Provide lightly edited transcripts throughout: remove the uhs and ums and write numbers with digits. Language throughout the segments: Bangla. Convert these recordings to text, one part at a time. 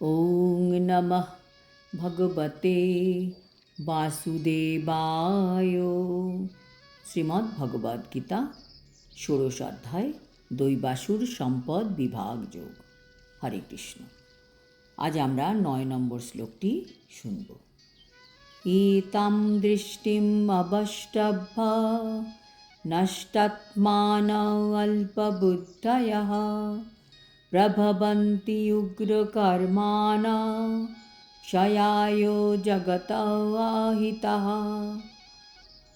ওং নমঃ ভগবতে বাসুদেবায়। শ্রীমদ্ ভগবদ্ গীতা, ষোড়শ অধ্যায়, দৈবাসুর সম্পদ বিভাগ যোগ। হরে কৃষ্ণ। আজ আমরা 9 নম্বর শ্লোকটি শুনব। এতাম দৃষ্টিম অবষ্টভ্য নষ্টাত্মানা অল্পবুদ্ধয়ঃ প্রভবন্তি উগ্রকর্মাণা ক্ষয়ায় জগত আহিতঃ।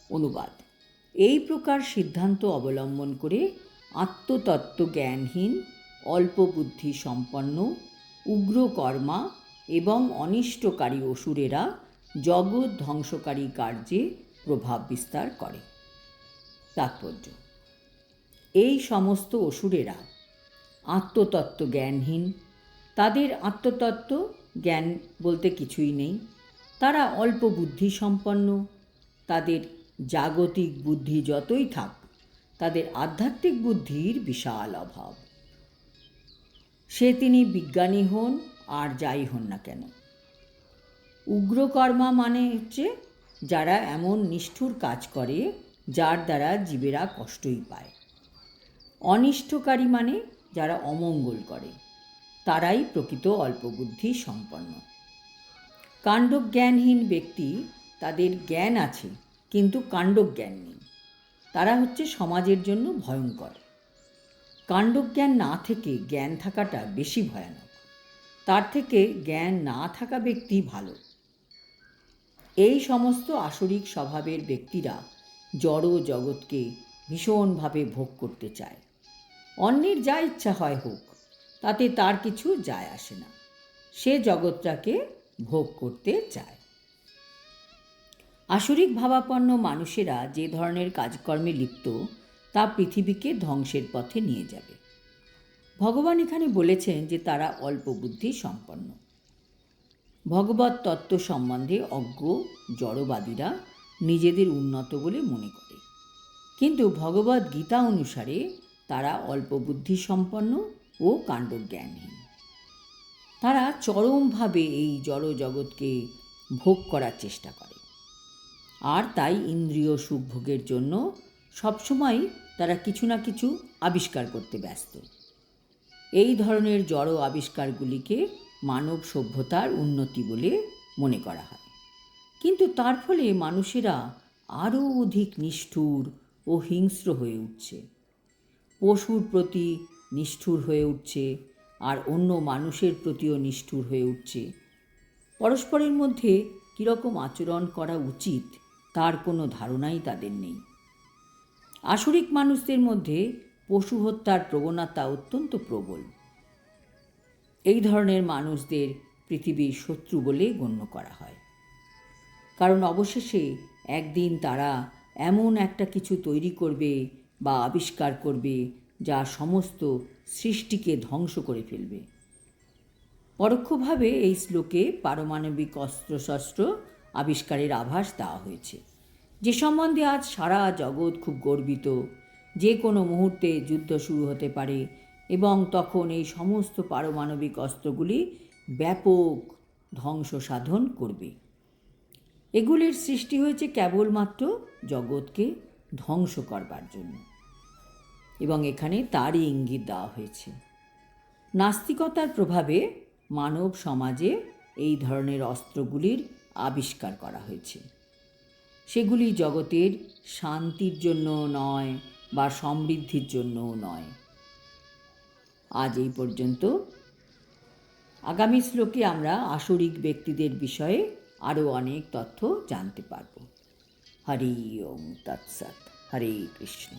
অনুবাদ: এই প্রকার সিদ্ধান্ত অবলম্বন করে আত্মতত্ত্ব জ্ঞানহীন, অল্প বুদ্ধি সম্পন্ন, উগ্রকর্মা এবং অনিষ্টকারী অসুরেরা জগৎ ধ্বংসকারী কার্যে প্রভাব বিস্তার করে। তাৎপর্য: এই সমস্ত অসুরেরা আত্মতত্ত্ব জ্ঞানহীন, তাদের আত্মতত্ত্ব জ্ঞান বলতে কিছুই নেই, তারা অল্প বুদ্ধি সম্পন্ন, তাদের জাগতিক বুদ্ধি যতই থাক, তাদের আধ্যাত্মিক বুদ্ধির বিশাল অভাব। সে তিনি বিজ্ঞানী হন আর যাই হন না কেন। উগ্রকর্মা মানে হচ্ছে যারা এমন নিষ্ঠুর কাজ করে যার দ্বারা জীবেরা কষ্টই পায়। অনিষ্টকারী মানে যারা অমঙ্গল করে, তারাই প্রকৃত অল্পবুদ্ধি সম্পন্ন। কাণ্ডজ্ঞানহীন ব্যক্তি, তাদের জ্ঞান আছে কিন্তু কাণ্ডজ্ঞান নেই, তারা হচ্ছে সমাজের জন্য ভয়ঙ্কর। কাণ্ডজ্ঞান না থেকে জ্ঞান থাকাটা বেশি ভয়ানক, তার থেকে জ্ঞান না থাকা ব্যক্তি ভালো। এই সমস্ত আসরিক স্বভাবের ব্যক্তিরা জড় জগৎকে ভীষণভাবে ভোগ করতে চায়। অন্যের যা ইচ্ছা হয় হোক, তাতে তার কিছু যায় আসে না, সে জগৎটাকে ভোগ করতে চায়। আসরিক ভাবাপন্ন মানুষেরা যে ধরনের কাজকর্মে লিপ্ত, তা পৃথিবীকে ধ্বংসের পথে নিয়ে যাবে। ভগবান এখানে বলেছেন যে তারা অল্প বুদ্ধি সম্পন্ন। ভগবত তত্ত্ব সম্বন্ধে অজ্ঞ জড়বাদীরা নিজেদের উন্নত বলে মনে করে, কিন্তু ভগবদ্ গীতা অনুসারে তারা অল্প বুদ্ধি সম্পন্ন ও কাণ্ডজ্ঞানহীন। তারা চরমভাবে এই জড় জগৎকে ভোগ করার চেষ্টা করে, আর তাই ইন্দ্রিয় সুখভোগের জন্য সবসময় তারা কিছু না কিছু আবিষ্কার করতে ব্যস্ত। এই ধরনের জড় আবিষ্কারগুলিকে মানব সভ্যতার উন্নতি বলে মনে করা হয়, কিন্তু তার ফলে মানুষেরা আরও অধিক নিষ্ঠুর ও হিংস্র হয়ে উঠছে। পশুর প্রতি নিষ্ঠুর হয়ে উঠছে, আর অন্য মানুষের প্রতিও নিষ্ঠুর হয়ে উঠছে। পরস্পরের মধ্যে কীরকম আচরণ করা উচিত তার কোনো ধারণাই তাদের নেই। আসরিক মানুষদের মধ্যে পশু হত্যার প্রবণতা অত্যন্ত প্রবল। এই ধরনের মানুষদের পৃথিবীর শত্রু বলে গণ্য করা হয়, কারণ অবশেষে একদিন তারা এমন একটা কিছু তৈরি করবে বা আবিষ্কার করবে যা সমস্ত সৃষ্টিকে ধ্বংস করে ফেলবে। পরোক্ষভাবে এই শ্লোকে পারমাণবিক অস্ত্রশস্ত্র আবিষ্কারের আভাস দেওয়া হয়েছে, যে সম্বন্ধে আজ সারা জগৎ খুব গর্বিত। যে কোনো মুহূর্তে যুদ্ধ শুরু হতে পারে এবং তখন এই সমস্ত পারমাণবিক অস্ত্রগুলি ব্যাপক ধ্বংস সাধন করবে। এগুলির সৃষ্টি হয়েছে কেবলমাত্র জগৎকে ধ্বংস করবার জন্য, এবং এখানে তারই ইঙ্গিত দেওয়া হয়েছে। নাস্তিকতার প্রভাবে মানব সমাজে এই ধরনের অস্ত্রগুলির আবিষ্কার করা হয়েছে। সেগুলি জগতের শান্তির জন্য নয় বা সমৃদ্ধির জন্যও নয়। আজ এই পর্যন্ত। আগামী শ্লোকে আমরা আসরিক ব্যক্তিদের বিষয়ে আরও অনেক তথ্য জানতে পারব। হরি ওম তৎসৎ। হরে কৃষ্ণ।